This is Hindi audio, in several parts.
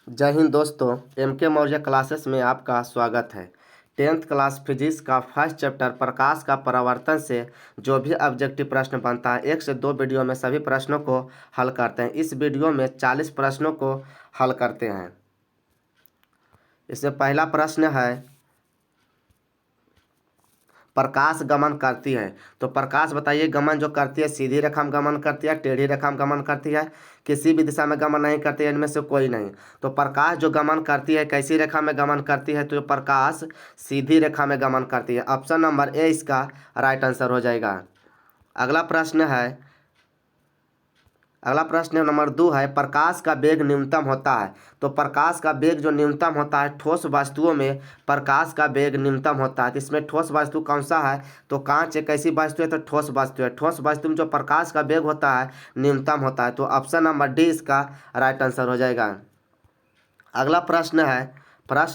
जय हिंद दोस्तों। एम.के. मौर्य क्लासेस में आपका स्वागत है। 10th क्लास फिजिक्स का फर्स्ट चैप्टर प्रकाश का परावर्तन से जो भी ऑब्जेक्टिव प्रश्न बनता है 1 से 2 वीडियो में सभी प्रश्नों को हल करते हैं। इस वीडियो में 40 प्रश्नों को हल करते हैं। इसमें पहला प्रश्न है, प्रकाश गमन करती है। तो प्रकाश बताइए, गमन जो करती है सीधी रेखा में गमन करती है, टेढ़ी रेखा में गमन करती है, किसी भी दिशा में गमन नहीं करती है, इनमें से कोई नहीं। तो प्रकाश जो गमन करती है कैसी रेखा में गमन करती है? तो प्रकाश सीधी रेखा में गमन करती है। ऑप्शन नंबर ए इसका राइट आंसर हो जाएगा। अगला प्रश्न नंबर 2 है, प्रकाश का वेग न्यूनतम होता है। तो प्रकाश का वेग जो न्यूनतम होता है, ठोस वस्तुओं में प्रकाश का वेग न्यूनतम होता है। तो इसमें ठोस वस्तु कौन सा है? तो कांच एक ऐसी वस्तु है, तो ठोस वस्तु है। ठोस वस्तु में जो प्रकाश का वेग होता है न्यूनतम होता है। तो ऑप्शन नंबर डी इसका राइट आंसर हो जाएगा। अगला प्रश्न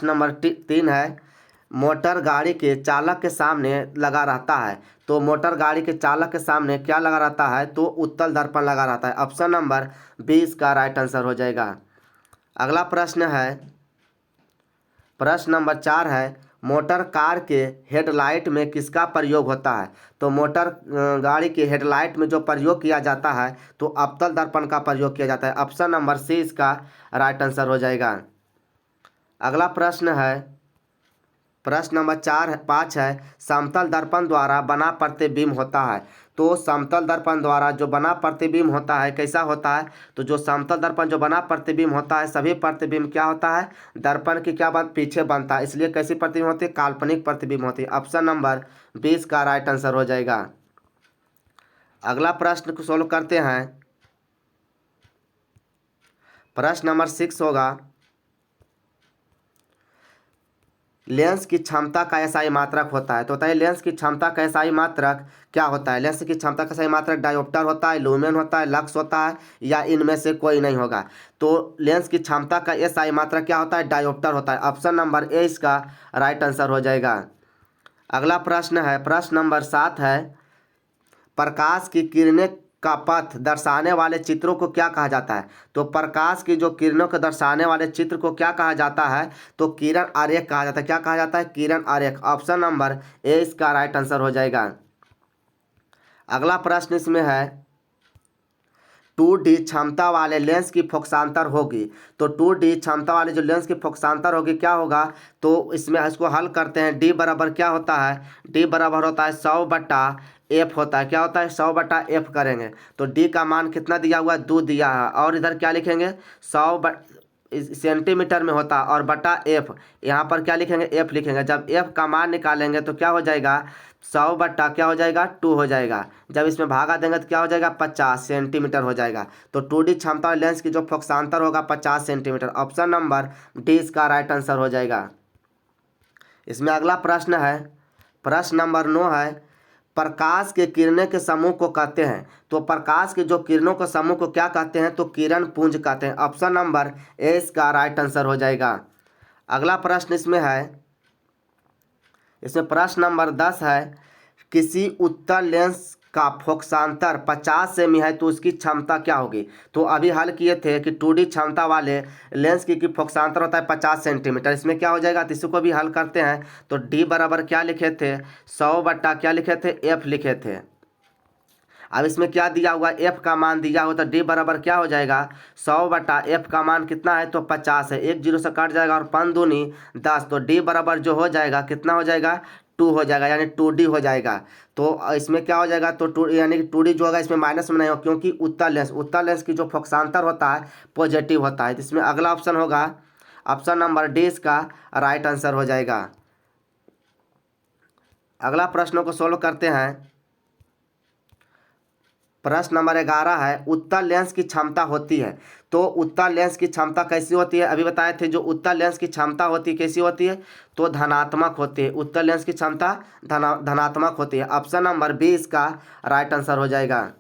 नंबर 3 है, मोटर गाड़ी के चालक के सामने लगा रहता है। तो मोटर गाड़ी के चालक के सामने क्या लगा रहता है? तो उत्तल दर्पण लगा रहता है। ऑप्शन नंबर 20 का राइट आंसर हो जाएगा। अगला प्रश्न नंबर 4 है, मोटर कार के हेडलाइट में किसका प्रयोग होता है? तो मोटर गाड़ी के हेडलाइट में जो प्रयोग किया जाता है तो अवतल दर्पण का प्रयोग किया जाता है। ऑप्शन नंबर सी इसका राइट आंसर हो जाएगा। अगला प्रश्न नंबर 5 है, समतल दर्पण द्वारा बना प्रतिबिंब होता है। तो समतल दर्पण द्वारा जो बना प्रतिबिंब होता है कैसा होता है? तो जो समतल दर्पण जो बना प्रतिबिंब होता है, सभी प्रतिबिंब क्या होता है? दर्पण की क्या बात पीछे बनता है, इसलिए कैसी प्रतिबिंब होती है? काल्पनिक प्रतिबिंब होती है। ऑप्शन नंबर 20 का राइट आंसर हो जाएगा। अगला प्रश्न को सोल्व करते हैं। प्रश्न नंबर 6 होगा, लेंस की क्षमता का एसआई मात्रक होता है। तो बताइए, लेंस की क्षमता का एसआई मात्रक क्या होता है? लेंस की क्षमता का एसआई मात्रक डायोप्टर होता है, लुमेन होता है, लक्स होता है, या इनमें से कोई नहीं होगा। तो लेंस की क्षमता का एसआई मात्रक क्या होता है? डायोप्टर होता है। ऑप्शन नंबर ए इसका राइट आंसर हो जाएगा। अगला प्रश्न नंबर 7 है, प्रकाश की किरणें का पथ दर्शाने वाले चित्रों को क्या कहा जाता है? तो प्रकाश की जो किरणों को दर्शाने वाले चित्र को क्या कहा जाता है? तो किरण आरेख कहा जाता है। क्या कहा जाता है? किरण आरेख। ऑप्शन नंबर ए इसका राइट आंसर हो जाएगा। अगला प्रश्न इसमें है, 2D क्षमता वाले लेंस की फोकसांतर होगी। तो 2D क्षमता वाले जो लेंस की फोकसांतर होगी क्या होगा? तो इसमें इसको हल करते हैं। डी बराबर क्या होता है? डी बराबर होता है 100/f होता है। क्या होता है? 100/f करेंगे तो डी का मान कितना दिया हुआ है? 2 दिया है। और इधर क्या लिखेंगे? 100 सेंटीमीटर में होता है और बटा एफ, यहाँ पर क्या लिखेंगे? एफ लिखेंगे। जब एफ का मान निकालेंगे तो क्या हो जाएगा? 100 क्या हो जाएगा? 2 हो जाएगा। जब इसमें भागा देंगे तो क्या हो जाएगा? 50 सेंटीमीटर हो जाएगा। तो 2D क्षमता वाले लेंस की जो फोकसांतर होगा 50 सेंटीमीटर। ऑप्शन नंबर डी इसका राइट आंसर हो जाएगा। इसमें अगला प्रश्न नंबर 9 है, प्रकाश के किरणें के समूह को कहते हैं। तो प्रकाश के जो किरणों के समूह को क्या कहते हैं? तो किरण पुंज कहते हैं। ऑप्शन नंबर ए इसका राइट आंसर हो जाएगा। अगला प्रश्न इसमें प्रश्न नंबर 10 है, किसी उत्तल लेंस का फोकसांतर 50 सेमी है तो उसकी क्षमता क्या होगी? तो अभी हल किए थे कि 2D क्षमता वाले लेंस की फोकसांतर होता है 50 सेंटीमीटर। इसमें क्या हो जाएगा? तो इसको भी हल करते हैं। तो डी बराबर क्या लिखे थे? 100 क्या लिखे थे? एफ लिखे थे। अब इसमें क्या दिया हुआ? एफ का मान दिया हुआ, तो डी बराबर क्या हो जाएगा? 100/एफ का मान कितना है? तो 50 है। 1 0 से कट जाएगा और 5 दूनी 10। तो डी बराबर जो हो जाएगा कितना हो जाएगा? 2 हो जाएगा, यानी 2D हो जाएगा। तो इसमें क्या हो जाएगा? तो 2 यानी कि 2D जो होगा इसमें माइनस में नहीं होगा, क्योंकि उत्तल लेंस की जो फोकसांतर होता है पॉजिटिव होता है। तो इसमें अगला ऑप्शन होगा ऑप्शन नंबर डी इसका राइट आंसर हो जाएगा। अगला प्रश्नों को सोल्व करते हैं। प्रश्न नंबर 11 है, उत्तल लेंस की क्षमता होती है। तो उत्तल लेंस की क्षमता कैसी होती है? अभी बताए थे जो उत्तल लेंस की क्षमता होती है कैसी होती है? तो धनात्मक होती है। उत्तल लेंस की क्षमता धनात्मक होती है। ऑप्शन नंबर बी इसका राइट आंसर हो जाएगा।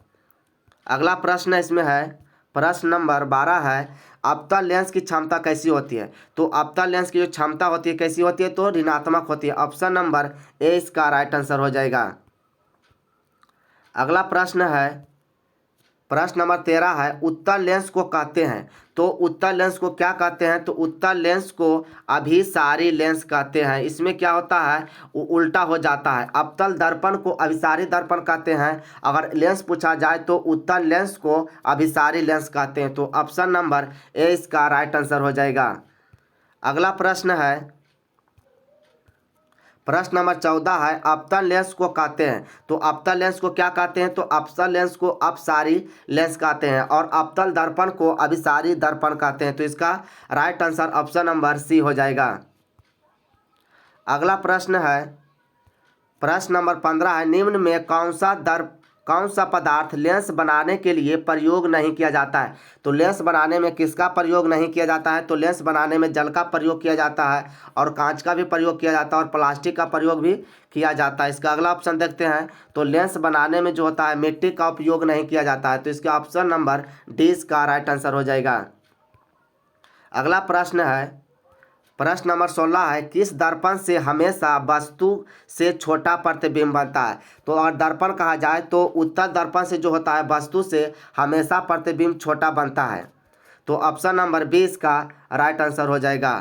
अगला प्रश्न इसमें है, प्रश्न नंबर 12 है, अवतल लेंस की क्षमता कैसी होती है? तो अवतल लेंस की जो क्षमता होती है कैसी होती है? तो ऋणात्मक होती है। ऑप्शन नंबर ए इसका राइट आंसर हो जाएगा। अगला प्रश्न नंबर 13 है, उत्तल लेंस को कहते हैं। तो उत्तल लेंस को क्या कहते हैं, तो उत्तल लेंस को अभिसारी लेंस कहते हैं। इसमें क्या होता है, वो उल्टा हो जाता है। अवतल दर्पण को अभिसारी दर्पण कहते हैं। अगर लेंस पूछा जाए तो उत्तल लेंस को अभिसारी लेंस कहते हैं। तो ऑप्शन नंबर ए इसका राइट आंसर हो जाएगा। अगला प्रश्न है, प्रश्न नंबर 14 है, अवतल लेंस को कहते हैं। तो अवतल लेंस को क्या कहते हैं, तो अवतल लेंस को अपसारी लेंस कहते हैं और अवतल दर्पण को अभिसारी दर्पण कहते हैं। तो इसका right answer option number C हो जाएगा। अगला प्रश्न है, प्रश्न नंबर 15 है, निम्न में कौन सा पदार्थ लेंस बनाने के लिए प्रयोग नहीं किया जाता है। तो लेंस बनाने में किसका प्रयोग नहीं किया जाता है, तो लेंस बनाने में जल का प्रयोग किया जाता है और कांच का भी प्रयोग किया जाता है और प्लास्टिक का प्रयोग भी किया जाता है। इसका अगला ऑप्शन देखते हैं, तो लेंस बनाने में जो होता है मिट्टी का उपयोग नहीं किया जाता है। तो इसका ऑप्शन नंबर डी इसका राइट आंसर हो जाएगा। अगला प्रश्न है, प्रश्न नंबर 16 है, किस दर्पण से हमेशा वस्तु से छोटा प्रतिबिंब बनता है। तो अगर दर्पण कहा जाए तो उत्तल दर्पण से जो होता है वस्तु से हमेशा प्रतिबिंब छोटा बनता है। तो ऑप्शन नंबर 20 का राइट आंसर हो जाएगा।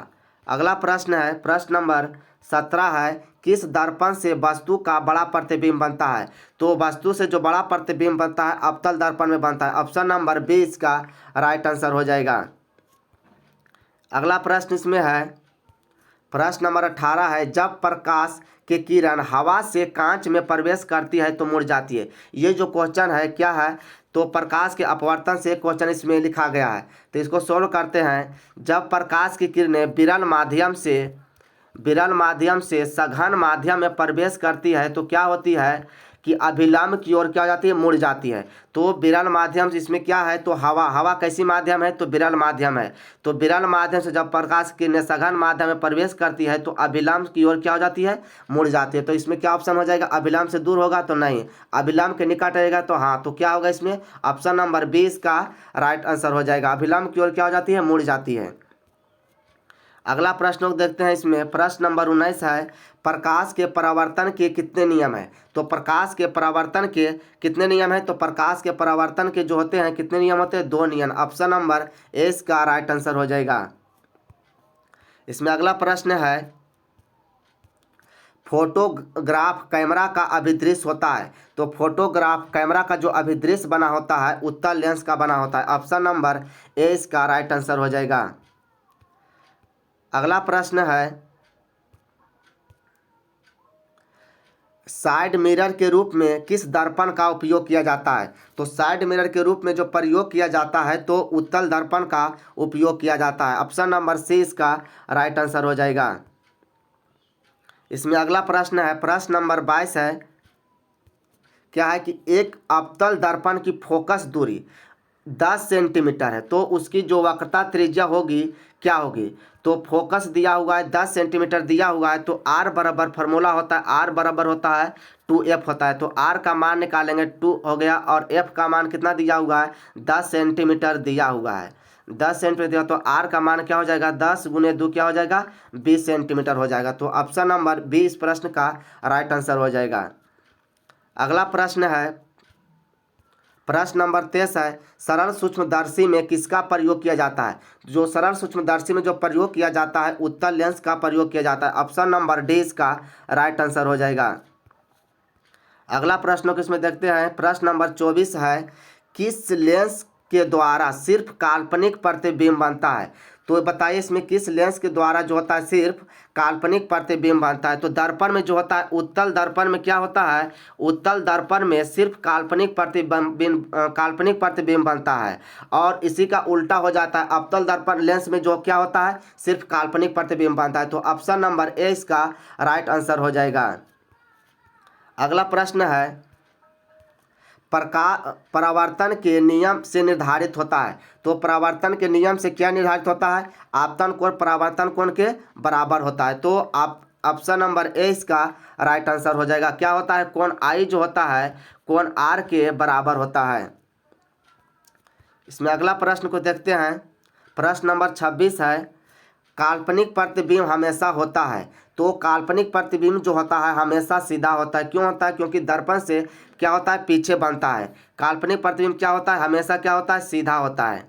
अगला प्रश्न है, प्रश्न नंबर 17 है, किस दर्पण से वस्तु का बड़ा प्रतिबिंब बनता है। तो वस्तु से जो बड़ा प्रतिबिंब बनता है अवतल दर्पण में बनता है। ऑप्शन नंबर 20 का राइट आंसर हो जाएगा। अगला प्रश्न इसमें है, प्रश्न नंबर 18 है, जब प्रकाश की किरण हवा से कांच में प्रवेश करती है तो मुड़ जाती है। ये जो क्वेश्चन है क्या है, तो प्रकाश के अपवर्तन से क्वेश्चन इसमें लिखा गया है। तो इसको सोल्व करते हैं। जब प्रकाश की किरणें विरल माध्यम से सघन माध्यम में प्रवेश करती है तो क्या होती है कि अभिलंब की ओर क्या हो जाती है, मुड़ जाती है। तो विरल माध्यम से इसमें क्या है, तो हवा कैसी माध्यम है, तो विरल माध्यम है। तो विरल माध्यम से जब प्रकाश किरणें सघन माध्यम में प्रवेश करती है तो अभिलंब की ओर क्या हो जाती है, मुड़ जाती है। तो इसमें क्या ऑप्शन हो जाएगा, अभिलंब से दूर होगा तो नहीं, अभिलंब के निकट रहेगा तो हाँ। तो क्या होगा इसमें, ऑप्शन नंबर 20 का राइट आंसर हो जाएगा। अभिलंब की ओर क्या हो जाती है, मुड़ जाती है। अगला प्रश्न को देखते हैं। इसमें प्रश्न नंबर 19 है, प्रकाश के परावर्तन के कितने नियम हैं। तो प्रकाश के परावर्तन के कितने नियम हैं, तो प्रकाश के परावर्तन के जो होते हैं कितने नियम होते हैं, 2 नियम। ऑप्शन नंबर ए इसका राइट आंसर हो जाएगा। इसमें अगला प्रश्न है, फोटोग्राफ कैमरा का अभिदृश्य होता है। तो फोटोग्राफ कैमरा का जो अभिदृश्य बना होता है उत्तल लेंस का बना होता है। ऑप्शन नंबर ए इसका राइट आंसर हो जाएगा। अगला प्रश्न है, साइड मिरर के रूप में किस दर्पण का उपयोग किया जाता है। तो साइड मिरर के रूप में जो प्रयोग किया जाता है तो उत्तल दर्पण का उपयोग किया जाता है। ऑप्शन नंबर सी इसका राइट आंसर हो जाएगा। इसमें अगला प्रश्न है, प्रश्न नंबर 22 है, क्या है कि एक अवतल दर्पण की फोकस दूरी 10 सेंटीमीटर है तो उसकी जो वक्रता त्रिज्या होगी क्या होगी। तो फोकस दिया हुआ है 10 सेंटीमीटर दिया हुआ है तो आर बराबर फार्मूला होता है, आर बराबर होता है 2f होता है। तो आर का मान निकालेंगे 2 हो गया और एफ का मान कितना दिया हुआ है, 10 सेंटीमीटर दिया हुआ है। 10 सेंटीमीटर दिया तो आर का मान क्या हो जाएगा, 10 गुने 2 क्या हो जाएगा, 20 सेंटीमीटर हो जाएगा। तो ऑप्शन नंबर 20 प्रश्न का राइट आंसर हो जाएगा। अगला प्रश्न है, प्रश्न नंबर 23 है, सरल सूक्ष्मदर्शी में किसका प्रयोग किया जाता है। जो सरल सूक्ष्मदर्शी में जो प्रयोग किया जाता है उत्तल लेंस का प्रयोग किया जाता है। ऑप्शन नंबर डी इसका राइट आंसर हो जाएगा। अगला प्रश्न को इसमें देखते हैं। प्रश्न नंबर 24 है, किस लेंस के द्वारा सिर्फ काल्पनिक प्रतिबिंब बनता है। तो बताइए इसमें किस लेंस के द्वारा जो होता है सिर्फ काल्पनिक प्रतिबिंब बनता है। तो दर्पण में जो होता है उत्तल दर्पण में क्या होता है, उत्तल दर्पण में सिर्फ काल्पनिक प्रतिबिंब बनता है और इसी का उल्टा हो जाता है अवतल दर्पण लेंस में जो क्या होता है सिर्फ काल्पनिक प्रतिबिंब बनता है। तो ऑप्शन नंबर ए इसका राइट आंसर हो जाएगा। अगला प्रश्न है, परावर्तन के नियम से निर्धारित होता है। तो परावर्तन के नियम से क्या निर्धारित होता है, आपतन कोण परावर्तन कोण के बराबर होता है। तो आप ऑप्शन नंबर ए इसका राइट आंसर हो जाएगा। क्या होता है, कोण आई जो होता है कोण आर के बराबर होता है। इसमें अगला प्रश्न को देखते हैं। प्रश्न नंबर 26 है, काल्पनिक प्रतिबिंब हमेशा होता है। तो काल्पनिक प्रतिबिंब जो होता है हमेशा सीधा होता है। क्यों होता है, क्योंकि दर्पण से क्या होता है पीछे बनता है। काल्पनिक प्रतिबिंब क्या होता है, हमेशा क्या होता है, सीधा होता है।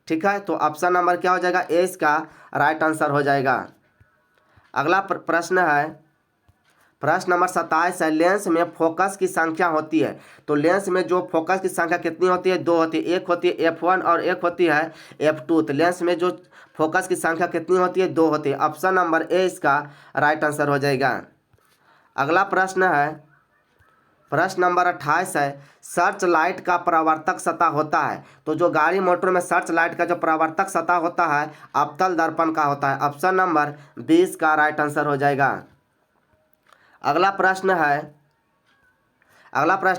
ठीक है, तो ऑप्शन नंबर क्या हो जाएगा, ए इसका राइट आंसर हो जाएगा। अगला प्रश्न है, प्रश्न नंबर 27 है, लेंस में फोकस की संख्या होती है। तो लेंस में जो फोकस की संख्या कितनी होती है, दो होती है, एक होती है F1 और एक होती है F2। तो लेंस में जो फोकस की संख्या कितनी होती है, दो होती है। ऑप्शन नंबर ए इसका राइट आंसर हो जाएगा। अगला प्रश्न है, प्रश्न नंबर 28 है, सर्च लाइट का परावर्तक सतह होता है। तो जो गाड़ी मोटर में सर्च लाइट का जो परावर्तक सतह होता है अवतल दर्पण का होता है। ऑप्शन नंबर 20 का राइट आंसर हो जाएगा। अगला प्रश्न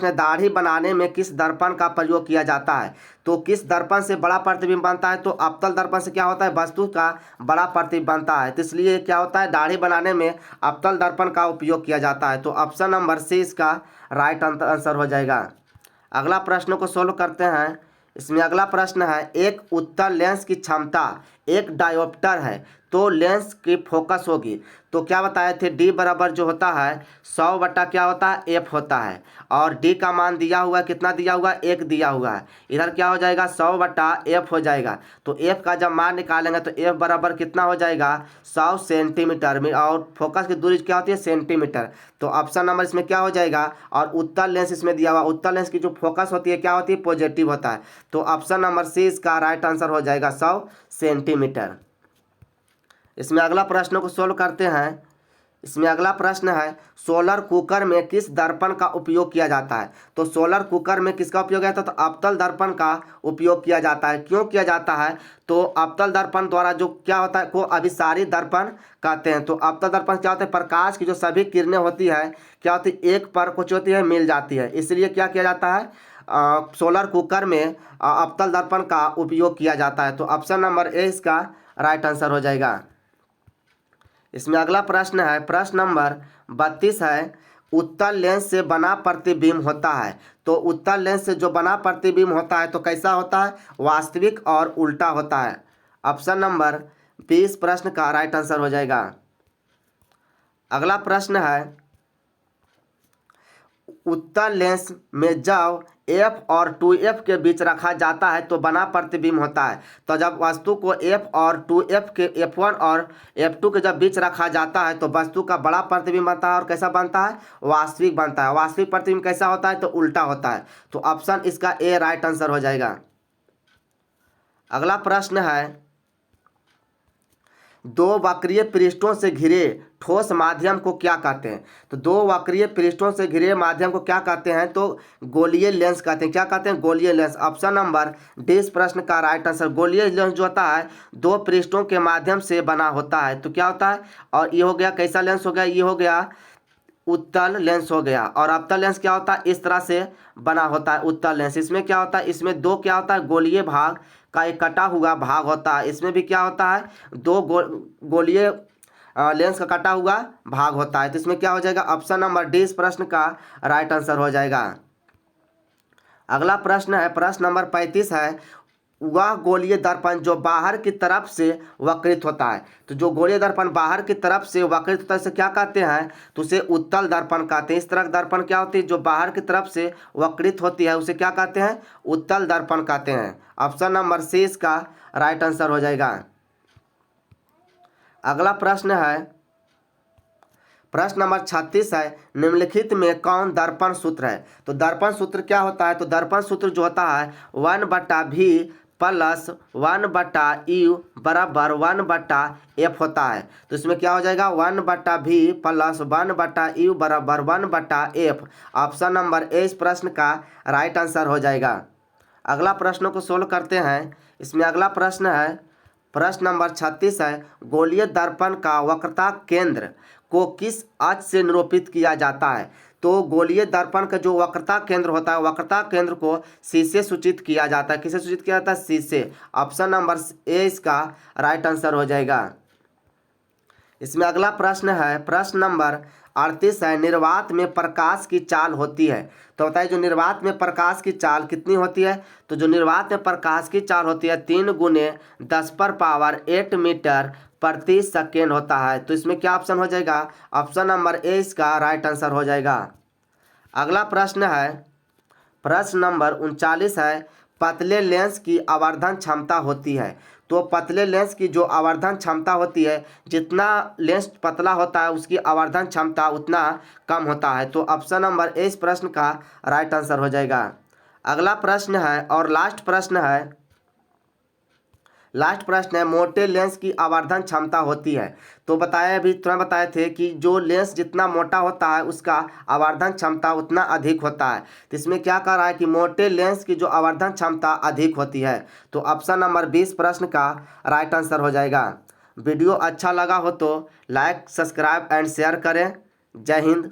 है, दाढ़ी बनाने में किस दर्पण का प्रयोग किया जाता है। तो किस दर्पण से बड़ा प्रतिबिंब बनता है, तो अवतल दर्पण से क्या होता है, वस्तु का बड़ा प्रतिबिंब बनता है। तो इसलिए क्या होता है, दाढ़ी बनाने में अवतल दर्पण का उपयोग किया जाता है। तो ऑप्शन नंबर सी इसका राइट आंसर हो जाएगा। अगला प्रश्न को सोल्व करते हैं। इसमें अगला प्रश्न है, एक उत्तल लेंस की क्षमता एक डायोप्टर है तो लेंस की फोकस होगी। तो क्या बताए थे, डी बराबर जो होता है 100 बटा क्या होता है, एफ होता है। और डी का मान दिया हुआ कितना दिया हुआ, एक दिया हुआ है। इधर क्या हो जाएगा, 100 बटा एफ हो जाएगा। तो एफ का जब मान निकालेंगे तो एफ बराबर कितना हो जाएगा, 100 सेंटीमीटर में। और फोकस की दूरी क्या होती है, सेंटीमीटर। तो ऑप्शन नंबर इसमें क्या हो जाएगा, और उत्तल लेंस इसमें दिया हुआ, उत्तल लेंस की जो फोकस होती है क्या होती है, पॉजिटिव होता है। तो ऑप्शन नंबर सी इसका राइट आंसर हो जाएगा 100 सेंटीमीटर। इसमें अगला प्रश्न को सोल्व करते हैं। इसमें अगला प्रश्न है, सोलर कुकर में किस दर्पण का उपयोग किया जाता है। तो सोलर कुकर में किसका उपयोग किया जाता है, तो अवतल दर्पण का उपयोग किया जाता है। क्यों किया जाता है, तो अवतल दर्पण द्वारा जो क्या होता है को अभिसारी दर्पण कहते हैं। तो अवतल दर्पण क्या होता है, प्रकाश की जो सभी किरणें होती है क्या होती है, एक पर कुछ होती है मिल जाती है। इसलिए क्या किया जाता है, सोलर कुकर में अवतल दर्पण का उपयोग किया जाता है। तो ऑप्शन नंबर ए इसका राइट आंसर हो जाएगा। इसमें अगला प्रश्न है, प्रश्न नंबर 32 है, उत्तल लेंस से बना प्रतिबिंब होता है। तो उत्तल लेंस से जो बना प्रतिबिंब होता है तो कैसा होता है, वास्तविक और उल्टा होता है। ऑप्शन नंबर 20 प्रश्न का राइट आंसर हो जाएगा। अगला प्रश्न है, उत्तल लेंस में जब F और 2F के बीच रखा जाता है तो बना प्रतिबिंब होता है। तो जब वस्तु को F और 2F के F1 और F2 के जब बीच रखा जाता है तो वस्तु का बड़ा प्रतिबिंब बनता है। और कैसा बनता है, वास्तविक बनता है। वास्तविक प्रतिबिंब कैसा होता है, तो उल्टा होता है। तो ऑप्शन इसका ए राइट आंसर हो जाएगा। अगला प्रश्न है, दो वक्रीय पृष्ठों से घिरे ठोस माध्यम को क्या कहते हैं। तो दो वक्रीय पृष्ठों से घिरे माध्यम को क्या कहते हैं, तो गोलीय लेंस कहते हैं। क्या कहते हैं, गोलीय लेंस। ऑप्शन नंबर डी इस प्रश्न का राइट आंसर। गोलीय लेंस जो होता है दो पृष्ठों के माध्यम से बना होता है। तो क्या होता है, और ये हो गया कैसा लेंस हो गया, ये हो गया उत्तल लेंस हो गया। और अवतल लेंस क्या होता है, इस तरह से बना होता है उत्तल लेंस। इसमें क्या होता है, इसमें दो क्या होता है, गोलीय भाग का एक कटा हुआ भाग होता है। इसमें भी क्या होता है, दो गोलीय लेंस का कटा हुआ भाग होता है। तो इसमें क्या हो जाएगा, ऑप्शन नंबर डी इस प्रश्न का राइट आंसर हो जाएगा। अगला प्रश्न है, प्रश्न नंबर 35 है, वह गोलीय दर्पण जो बाहर की तरफ से वक्रित होता है। तो जो गोलीय दर्पण बाहर की तरफ से वक्रित होता है उसे क्या कहते हैं, तो उसे उत्तल दर्पण कहते हैं। इस तरह दर्पण क्या होती है, जो बाहर की तरफ से वक्रित होती है उसे क्या कहते हैं, उत्तल दर्पण कहते हैं। ऑप्शन नंबर सी इसका राइट आंसर हो जाएगा। अगला प्रश्न है, प्रश्न नंबर 36 है, निम्नलिखित में कौन दर्पण सूत्र है। तो दर्पण सूत्र क्या होता है, तो दर्पण सूत्र जो होता है 1/v प्लस 1/u बराबर 1/f होता है। तो इसमें क्या हो जाएगा, 1/v प्लस 1/u बराबर 1/f। ऑप्शन नंबर ए इस प्रश्न का राइट आंसर हो जाएगा। अगला प्रश्न को सोल्व करते हैं। इसमें अगला प्रश्न है, प्रश्न नंबर 36 है, गोलीय दर्पण का वक्रता केंद्र को किस अक्ष से निरूपित किया जाता है। तो गोलीय दर्पण का जो वक्रता केंद्र होता है, वक्रता केंद्र को सी से सूचित किया जाता है। किसे सूचित किया जाता है, सी से। ऑप्शन नंबर ए इसका राइट आंसर हो जाएगा। इसमें अगला प्रश्न है, प्रश्न नंबर 38 है, निर्वात में प्रकाश की चाल होती है। तो बताइए जो निर्वात में प्रकाश की चाल कितनी होती है। तो जो निर्वात में प्रकाश की चाल होती है 3 × 10⁸ मीटर प्रति सेकेंड होता है। तो इसमें क्या ऑप्शन हो जाएगा, ऑप्शन नंबर ए इसका राइट आंसर हो जाएगा। अगला प्रश्न है, प्रश्न नंबर 39 है, पतले लेंस की आवर्धन क्षमता होती है। तो पतले लेंस की जो आवर्धन क्षमता होती है, जितना लेंस पतला होता है उसकी आवर्धन क्षमता उतना कम होता है। तो ऑप्शन नंबर ए इस प्रश्न का राइट आंसर हो जाएगा। अगला प्रश्न है और लास्ट प्रश्न है, मोटे लेंस की आवर्धन क्षमता होती है। तो बताए अभी तुरंत बताए थे कि जो लेंस जितना मोटा होता है उसका आवर्धन क्षमता उतना अधिक होता है। तो इसमें क्या कह रहा है कि मोटे लेंस की जो आवर्धन क्षमता अधिक होती है। तो ऑप्शन नंबर 20 प्रश्न का राइट आंसर हो जाएगा। वीडियो अच्छा लगा हो तो लाइक, सब्सक्राइब एंड शेयर करें। जय हिंद।